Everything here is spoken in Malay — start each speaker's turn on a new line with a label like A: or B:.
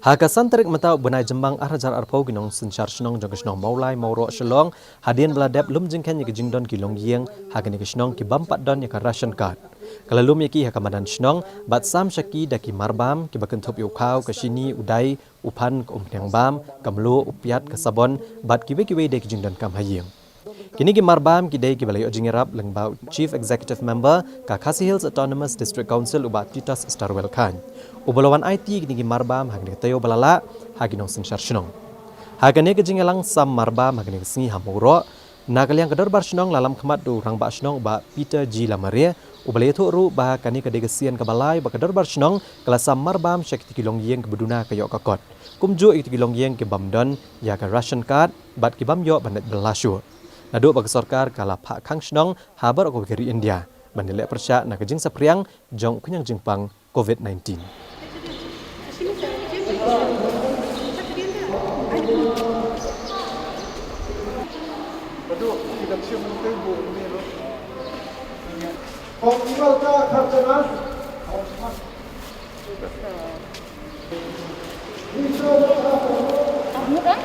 A: Hakasan terik mentau benai jembang arajar arpau ginong sencar senong jong kesnong maulai mauro shelong hadian beladep lum jengken ye jingdon ki long yeng hakani kesnong ki bampat don ye ration card. Kalalum ye ki hakamadan senong bat sam syaki daki marbam ki bakentop yukau kesini udai upan ke umpiang bam kamlu upiat ke sabon bat kiwe deki jingdon kam hayeng. Kini ki marbam ki dei ki balai ojingerap lengbau Chief Executive Member ka Khasi Hills Autonomous District Council ubat Titas Starwell Khan. Ubalawan IT kini ki marbam hagni tayo balala haginong sensyar syenong. Hagane ke jingelang sam marbam hagni kesengi hamuro nagaliang kedar bar syenong lalam kemat du rang ba syenong ba Peter G Lamaria ubalai tu ru ba kani ke degesian ke balai ba kedar bar syenong kala sam marbam syek tikilong yeng ke beduna ke yok kakot. Kumju tikilong yeng ke bamdon ya ke ration card bat ki bam yok bandet belasyu. Nadu bagi sorkar kala pak kang senong habar ko kiri India bandilek persya na kejing sapriang jong kunyang jingpang COVID-19.
B: Kamu kan?